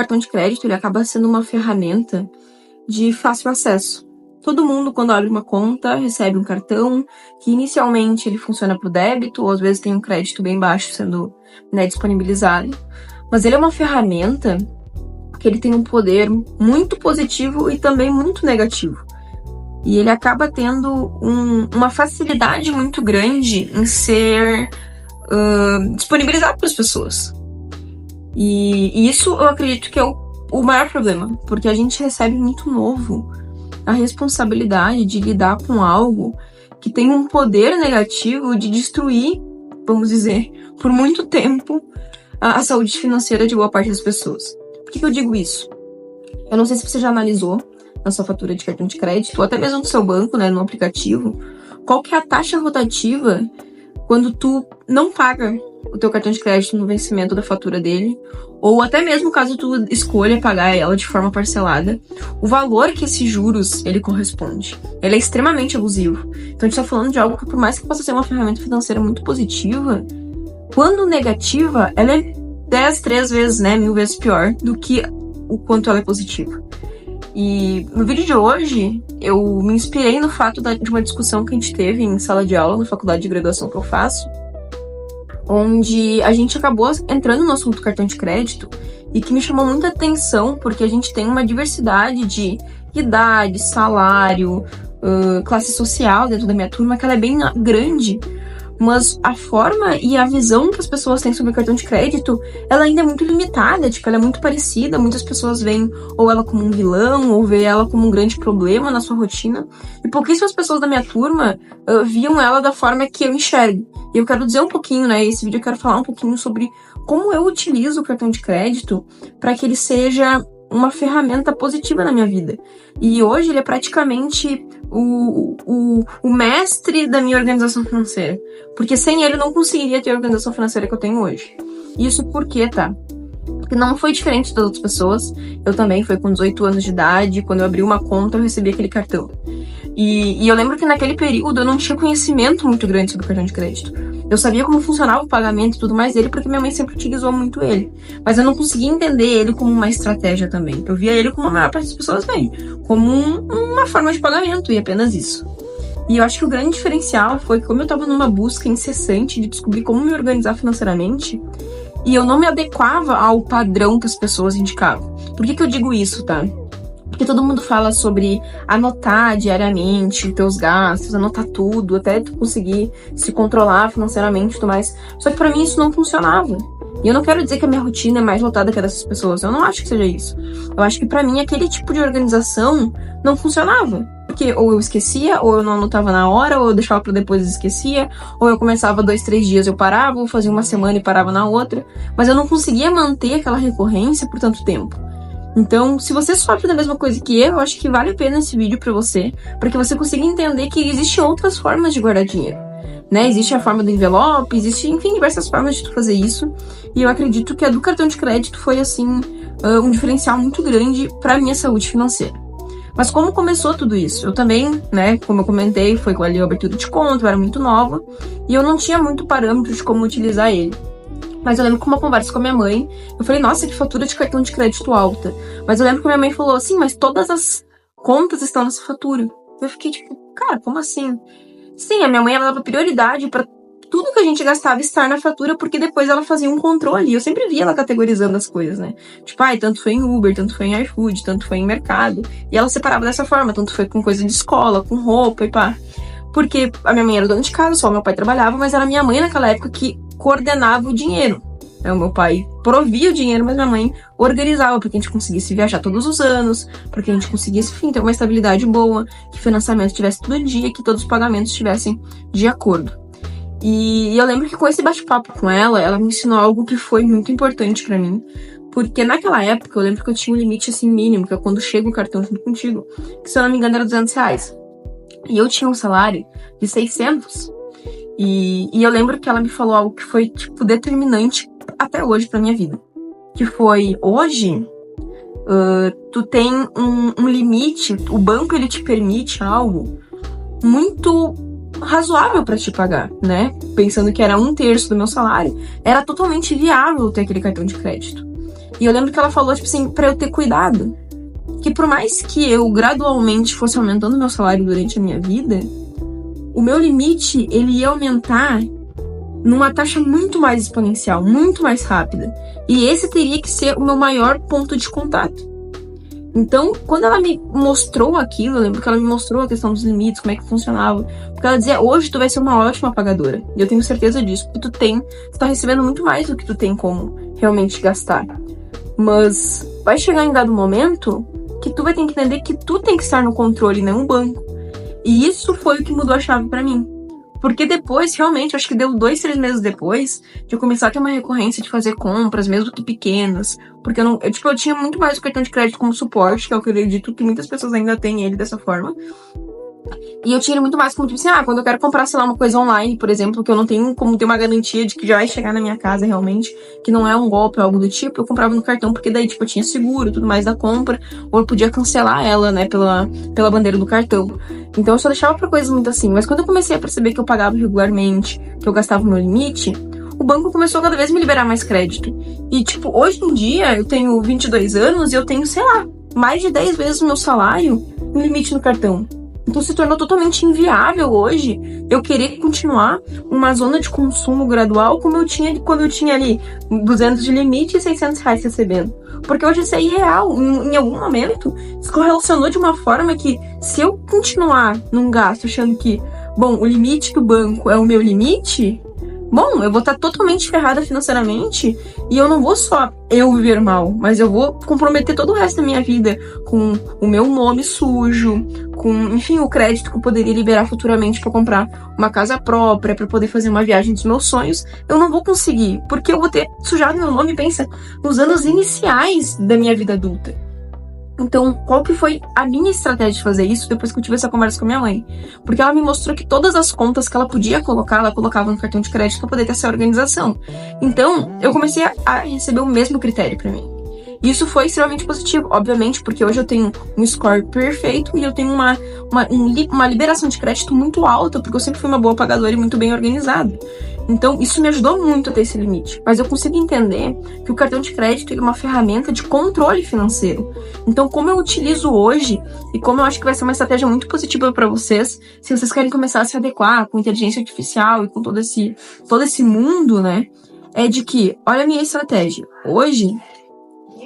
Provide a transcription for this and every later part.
cartão de crédito, ele acaba sendo uma ferramenta de fácil acesso. Todo mundo, quando abre uma conta, recebe um cartão que inicialmente ele funciona para o débito, ou às vezes tem um crédito bem baixo sendo, né, disponibilizado. Mas ele é uma ferramenta que ele tem um poder muito positivo e também muito negativo. E ele acaba tendo uma facilidade muito grande em ser disponibilizado para as pessoas. E isso eu acredito que é o maior problema, porque a gente recebe muito novo a responsabilidade de lidar com algo que tem um poder negativo de destruir, vamos dizer, por muito tempo, a saúde financeira de boa parte das pessoas. Por que eu digo isso? Eu não sei se você já analisou na sua fatura de cartão de crédito, ou até mesmo no seu banco, né, no aplicativo, qual que é a taxa rotativa quando tu não paga o teu cartão de crédito no vencimento da fatura dele, ou até mesmo caso tu escolha pagar ela de forma parcelada, o valor que esses juros ele corresponde. Ele é extremamente abusivo. Então a gente tá falando de algo que, por mais que possa ser uma ferramenta financeira muito positiva, quando negativa, ela é 3 vezes, né, 1000 vezes pior do que o quanto ela é positiva. E no vídeo de hoje, eu me inspirei no fato de uma discussão que a gente teve em sala de aula na faculdade de graduação que eu faço, onde a gente acabou entrando no assunto do cartão de crédito e que me chamou muita atenção porque a gente tem uma diversidade de idade, salário, classe social dentro da minha turma, que ela é bem grande, mas a forma e a visão que as pessoas têm sobre o cartão de crédito, ela ainda é muito limitada, tipo, ela é muito parecida, muitas pessoas veem ou ela como um vilão, ou veem ela como um grande problema na sua rotina, e pouquíssimas pessoas da minha turma viam ela da forma que eu enxergo. E eu quero dizer um pouquinho, né, esse vídeo eu quero falar um pouquinho sobre como eu utilizo o cartão de crédito para que ele seja uma ferramenta positiva na minha vida. E hoje ele é praticamente o mestre da minha organização financeira. Porque sem ele eu não conseguiria ter a organização financeira que eu tenho hoje. Isso por quê, tá? Porque não foi diferente das outras pessoas. Eu também, foi com 18 anos de idade, quando eu abri uma conta eu recebi aquele cartão. E eu lembro que naquele período eu não tinha conhecimento muito grande sobre o cartão de crédito. Eu sabia como funcionava o pagamento e tudo mais dele, porque minha mãe sempre utilizou muito ele. Mas eu não conseguia entender ele como uma estratégia também. Eu via ele como a maior parte das pessoas vê, como uma forma de pagamento, e apenas isso. E eu acho que o grande diferencial foi que, como eu tava numa busca incessante de descobrir como me organizar financeiramente, e eu não me adequava ao padrão que as pessoas indicavam. Por que eu digo isso, tá? Porque todo mundo fala sobre anotar diariamente os teus gastos, anotar tudo, até tu conseguir se controlar financeiramente e tudo mais. Só que pra mim isso não funcionava. E eu não quero dizer que a minha rotina é mais lotada que a dessas pessoas. Eu não acho que seja isso. Eu acho que pra mim aquele tipo de organização não funcionava. Porque ou eu esquecia, ou eu não anotava na hora, ou eu deixava pra depois e esquecia, ou eu começava 2, 3 dias eu parava, ou fazia uma semana e parava na outra. Mas eu não conseguia manter aquela recorrência por tanto tempo. Então, se você sofre da mesma coisa que eu acho que vale a pena esse vídeo pra você, para que você consiga entender que existem outras formas de guardar dinheiro, né? Existe a forma do envelope, existe, enfim, diversas formas de tu fazer isso, e eu acredito que a do cartão de crédito foi, assim, um diferencial muito grande pra minha saúde financeira. Mas como começou tudo isso? Eu também, né, como eu comentei, foi com a abertura de conta, eu era muito nova, e eu não tinha muito parâmetro de como utilizar ele. Mas eu lembro que uma conversa com a minha mãe, eu falei, nossa, que fatura de cartão de crédito alta. Mas eu lembro que a minha mãe falou assim, mas todas as contas estão nessa fatura. Eu fiquei tipo, cara, como assim? Sim, a minha mãe, ela dava prioridade pra tudo que a gente gastava estar na fatura, porque depois ela fazia um controle. Eu sempre via ela categorizando as coisas, né? Tipo, tanto foi em Uber, tanto foi em iFood, tanto foi em mercado. E ela separava dessa forma, tanto foi com coisa de escola, com roupa e pá. Porque a minha mãe era dona de casa, só meu pai trabalhava, mas era a minha mãe naquela época que coordenava o dinheiro. O meu pai provia o dinheiro, mas minha mãe organizava para que a gente conseguisse viajar todos os anos, para que a gente conseguisse, enfim, ter uma estabilidade boa, que o financiamento estivesse todo dia, que todos os pagamentos estivessem de acordo. E eu lembro que com esse bate-papo com ela me ensinou algo que foi muito importante para mim, porque naquela época eu lembro que eu tinha um limite assim mínimo, que é quando chega o cartão junto contigo, que se eu não me engano era R$200. E eu tinha um salário de 600. E eu lembro que ela me falou algo que foi, tipo, determinante até hoje pra minha vida. Que foi, hoje, tu tem um limite, o banco ele te permite algo muito razoável pra te pagar, né? Pensando que era 1/3 do meu salário, era totalmente viável ter aquele cartão de crédito. E eu lembro que ela falou, tipo assim, pra eu ter cuidado. Que por mais que eu gradualmente fosse aumentando meu salário durante a minha vida, o meu limite, ele ia aumentar numa taxa muito mais exponencial, muito mais rápida. E esse teria que ser o meu maior ponto de contato. Então, quando ela me mostrou aquilo, eu lembro que ela me mostrou a questão dos limites, como é que funcionava. Porque ela dizia, hoje tu vai ser uma ótima pagadora. E eu tenho certeza disso, porque tu tá recebendo muito mais do que tu tem como realmente gastar. Mas vai chegar em dado momento que tu vai ter que entender que tu tem que estar no controle, não o banco. E isso foi o que mudou a chave pra mim. Porque depois, realmente, acho que deu 2, 3 meses depois, de eu começar a ter uma recorrência de fazer compras, mesmo que pequenas. Porque eu tinha muito mais o cartão de crédito como suporte, que eu acredito que muitas pessoas ainda têm ele dessa forma. E eu tinha muito mais como, tipo assim, quando eu quero comprar, sei lá, uma coisa online, por exemplo, que eu não tenho como ter uma garantia de que já vai chegar na minha casa realmente, que não é um golpe ou algo do tipo, eu comprava no cartão, porque daí, tipo, eu tinha seguro e tudo mais da compra, ou eu podia cancelar ela, né, pela bandeira do cartão. Então eu só deixava pra coisas muito assim. Mas quando eu comecei a perceber que eu pagava regularmente, que eu gastava o meu limite, o banco começou a cada vez me liberar mais crédito. E, tipo, hoje em dia, eu tenho 22 anos e eu tenho, sei lá, mais de 10 vezes o meu salário em limite no cartão. Então se tornou totalmente inviável hoje eu querer continuar uma zona de consumo gradual como eu tinha quando eu tinha ali 200 de limite e 600 reais recebendo. Porque hoje isso é irreal. Em algum momento, se correlacionou de uma forma que se eu continuar num gasto achando que, bom, o limite do banco é o meu limite, bom, eu vou estar totalmente ferrada financeiramente e eu não vou só eu viver mal, mas eu vou comprometer todo o resto da minha vida com o meu nome sujo, com, enfim, o crédito que eu poderia liberar futuramente para comprar uma casa própria, para poder fazer uma viagem dos meus sonhos. Eu não vou conseguir, porque eu vou ter sujado meu nome, pensa, nos anos iniciais da minha vida adulta. Então, qual que foi a minha estratégia de fazer isso depois que eu tive essa conversa com a minha mãe? Porque ela me mostrou que todas as contas que ela podia colocar, ela colocava no cartão de crédito para poder ter essa organização. Então, eu comecei a receber o mesmo critério para mim. Isso foi extremamente positivo, obviamente, porque hoje eu tenho um score perfeito e eu tenho uma liberação de crédito muito alta, porque eu sempre fui uma boa pagadora e muito bem organizada. Então, isso me ajudou muito a ter esse limite. Mas eu consigo entender que o cartão de crédito é uma ferramenta de controle financeiro. Então, como eu utilizo hoje, e como eu acho que vai ser uma estratégia muito positiva para vocês, se vocês querem começar a se adequar com inteligência artificial e com todo esse mundo, né? É de que, olha a minha estratégia. Hoje,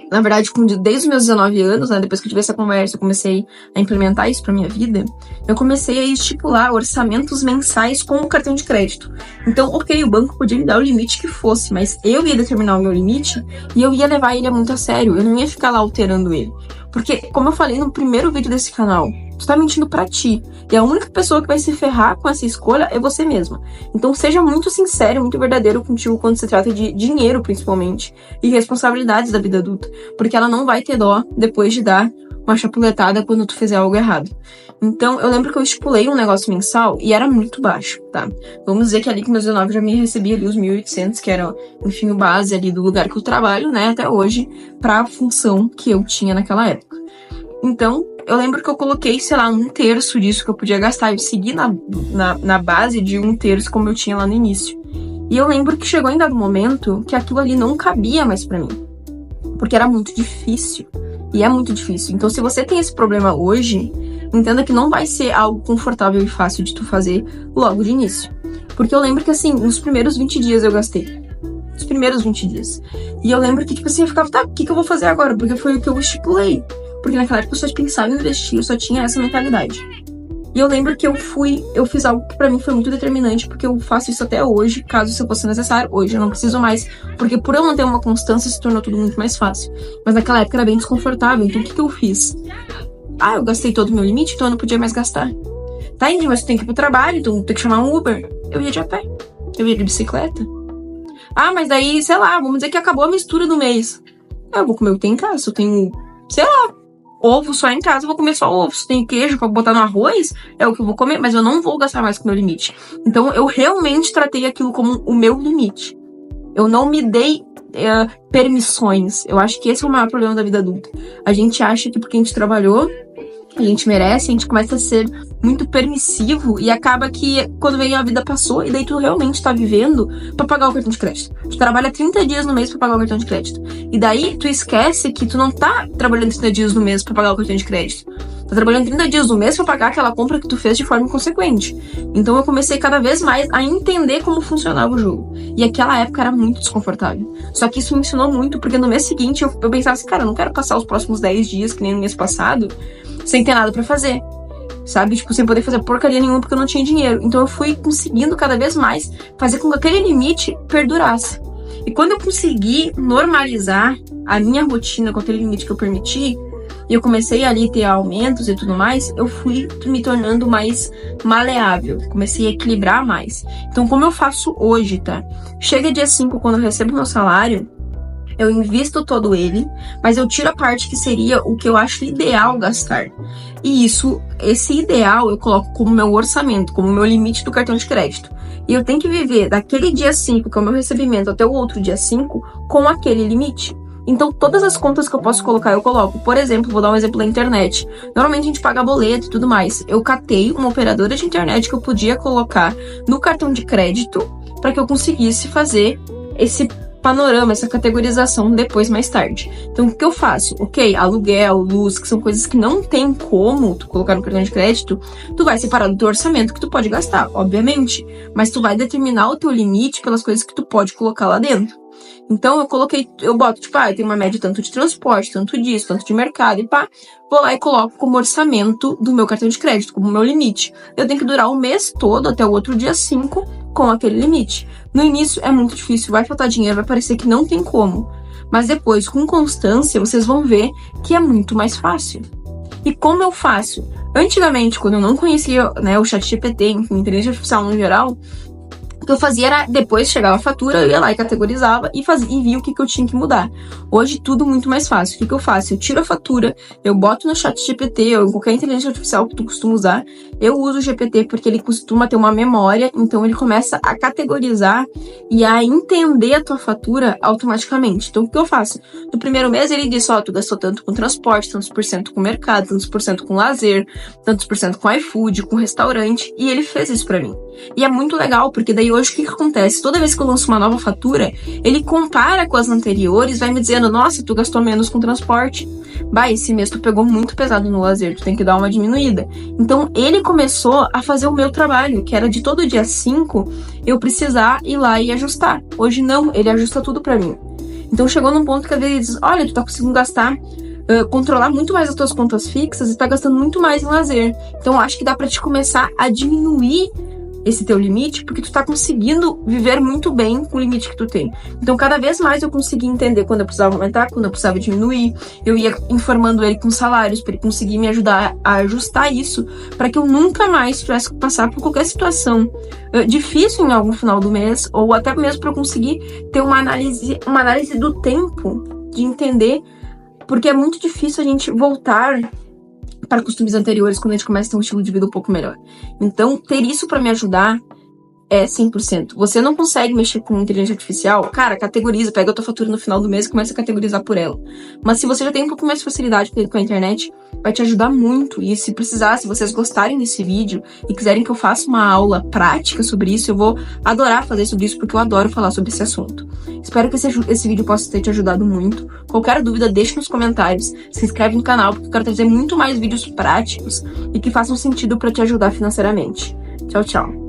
na verdade, desde os meus 19 anos, né, depois que eu tive essa conversa, eu comecei a implementar isso pra minha vida, eu comecei a estipular orçamentos mensais com o cartão de crédito. Então, ok, o banco podia me dar o limite que fosse, mas eu ia determinar o meu limite e eu ia levar ele muito a sério, eu não ia ficar lá alterando ele. Porque, como eu falei no primeiro vídeo desse canal, tu tá mentindo pra ti. E a única pessoa que vai se ferrar com essa escolha é você mesma. Então seja muito sincero, muito verdadeiro contigo quando se trata de dinheiro, principalmente. E responsabilidades da vida adulta. Porque ela não vai ter dó depois de dar uma chapuletada quando tu fizer algo errado. Então, eu lembro que eu estipulei um negócio mensal e era muito baixo, tá? Vamos dizer que ali com meus 19 já me recebia ali os 1.800, que era, enfim, o base ali do lugar que eu trabalho, né, até hoje, pra função que eu tinha naquela época. Então, eu lembro que eu coloquei, sei lá, 1/3 disso que eu podia gastar. Eu segui na base de 1/3 como eu tinha lá no início. E eu lembro que chegou em dado momento que aquilo ali não cabia mais pra mim. Porque era muito difícil. E é muito difícil. Então, se você tem esse problema hoje, entenda que não vai ser algo confortável e fácil de tu fazer logo de início. Porque eu lembro que, assim, nos primeiros 20 dias eu gastei. Os primeiros 20 dias. E eu lembro que, tipo assim, eu ficava, tá, o que eu vou fazer agora? Porque foi o que eu estipulei. Porque naquela época eu só pensava em investir, eu só tinha essa mentalidade. E eu lembro que eu fiz algo que pra mim foi muito determinante, porque eu faço isso até hoje, caso isso fosse necessário. Hoje eu não preciso mais, porque por eu não ter uma constância se tornou tudo muito mais fácil. Mas naquela época era bem desconfortável, então o que eu fiz? Eu gastei todo o meu limite, então eu não podia mais gastar. Tá, Indy, mas tu tem que ir pro trabalho, então tem que chamar um Uber. Eu ia de a pé, eu ia de bicicleta. Mas daí, sei lá, vamos dizer que acabou a mistura do mês. Eu vou comer o que tem em casa, eu tenho, sei lá, ovo só em casa, eu vou comer só ovo. Se tem queijo pra botar no arroz, é o que eu vou comer, mas eu não vou gastar mais com o meu limite. Então, eu realmente tratei aquilo como o meu limite. Eu não me dei permissões. Eu acho que esse é o maior problema da vida adulta. A gente acha que porque a gente trabalhou, a gente merece, a gente começa a ser muito permissivo e acaba que quando vem a vida passou e daí tu realmente tá vivendo pra pagar o cartão de crédito. Tu trabalha 30 dias no mês pra pagar o cartão de crédito. E daí tu esquece que tu não tá trabalhando 30 dias no mês pra pagar o cartão de crédito. Tá trabalhando 30 dias no mês pra pagar aquela compra que tu fez de forma inconsequente. Então eu comecei cada vez mais a entender como funcionava o jogo. E aquela época era muito desconfortável. Só que isso me ensinou muito, porque no mês seguinte eu pensava assim, cara, eu não quero passar os próximos 10 dias, que nem no mês passado, sem ter nada pra fazer. Sabe? Tipo, sem poder fazer porcaria nenhuma porque eu não tinha dinheiro. Então eu fui conseguindo cada vez mais fazer com que aquele limite perdurasse. E quando eu consegui normalizar a minha rotina com aquele limite que eu permiti, e eu comecei ali a ter aumentos e tudo mais, eu fui me tornando mais maleável. Comecei a equilibrar mais. Então, como eu faço hoje, tá? Chega dia 5, quando eu recebo meu salário, eu invisto todo ele, mas eu tiro a parte que seria o que eu acho ideal gastar. E esse ideal eu coloco como meu orçamento, como meu limite do cartão de crédito. E eu tenho que viver daquele dia 5, que é o meu recebimento, até o outro dia 5, com aquele limite. Então, todas as contas que eu posso colocar, eu coloco. Por exemplo, vou dar um exemplo da internet. Normalmente a gente paga boleto e tudo mais. Eu catei uma operadora de internet que eu podia colocar no cartão de crédito para que eu conseguisse fazer esse panorama, essa categorização depois, mais tarde. Então, o que eu faço? Ok, aluguel, luz, que são coisas que não tem como tu colocar no cartão de crédito, tu vai separar do teu orçamento que tu pode gastar, obviamente. Mas tu vai determinar o teu limite pelas coisas que tu pode colocar lá dentro. Então, eu boto, tipo, eu tenho uma média tanto de transporte, tanto disso, tanto de mercado, e pá, vou lá e coloco como orçamento do meu cartão de crédito, como meu limite. Eu tenho que durar o mês todo, até o outro dia 5, com aquele limite. No início é muito difícil, vai faltar dinheiro, vai parecer que não tem como. Mas depois, com constância, vocês vão ver que é muito mais fácil. E como eu faço? Antigamente, quando eu não conhecia, né, o ChatGPT, enfim, inteligência artificial no geral, o que eu fazia era, depois chegava a fatura, eu ia lá e categorizava e via o que eu tinha que mudar. Hoje, tudo muito mais fácil. O que eu faço? Eu tiro a fatura, eu boto no ChatGPT ou em qualquer inteligência artificial que tu costuma usar. Eu uso o GPT porque ele costuma ter uma memória, então ele começa a categorizar e a entender a tua fatura automaticamente. Então, o que eu faço? No primeiro mês, ele diz, tu gastou tanto com transporte, tantos por cento com mercado, tantos por cento com lazer, tantos por cento com iFood, com restaurante, e ele fez isso pra mim. E é muito legal, porque daí hoje o que acontece? Toda vez que eu lanço uma nova fatura, ele compara com as anteriores, vai me dizendo, nossa, tu gastou menos com transporte. Esse mês tu pegou muito pesado no lazer, tu tem que dar uma diminuída. Então, ele começou a fazer o meu trabalho, que era de todo dia 5, eu precisar ir lá e ajustar. Hoje não, ele ajusta tudo pra mim. Então, chegou num ponto que às vezes ele diz, olha, tu tá conseguindo gastar, controlar muito mais as tuas contas fixas e tá gastando muito mais em lazer. Então, acho que dá pra te começar a diminuir esse teu limite, porque tu tá conseguindo viver muito bem com o limite que tu tem. Então, cada vez mais eu consegui entender quando eu precisava aumentar, quando eu precisava diminuir. Eu ia informando ele com salários, para ele conseguir me ajudar a ajustar isso, para que eu nunca mais tivesse que passar por qualquer situação difícil em algum final do mês, ou até mesmo para eu conseguir ter uma análise do tempo, de entender, porque é muito difícil a gente voltar para costumes anteriores quando a gente começa a ter um estilo de vida um pouco melhor. Então, ter isso para me ajudar é 100%. Você não consegue mexer com inteligência artificial, cara, categoriza, pega a tua fatura no final do mês e começa a categorizar por ela. Mas se você já tem um pouco mais de facilidade com a internet, vai te ajudar muito. E se precisar, se vocês gostarem desse vídeo e quiserem que eu faça uma aula prática sobre isso, eu vou adorar fazer sobre isso, porque eu adoro falar sobre esse assunto. Espero que esse vídeo possa ter te ajudado muito. Qualquer dúvida, deixe nos comentários. Se inscreve no canal, porque eu quero trazer muito mais vídeos práticos e que façam sentido para te ajudar financeiramente. Tchau, tchau.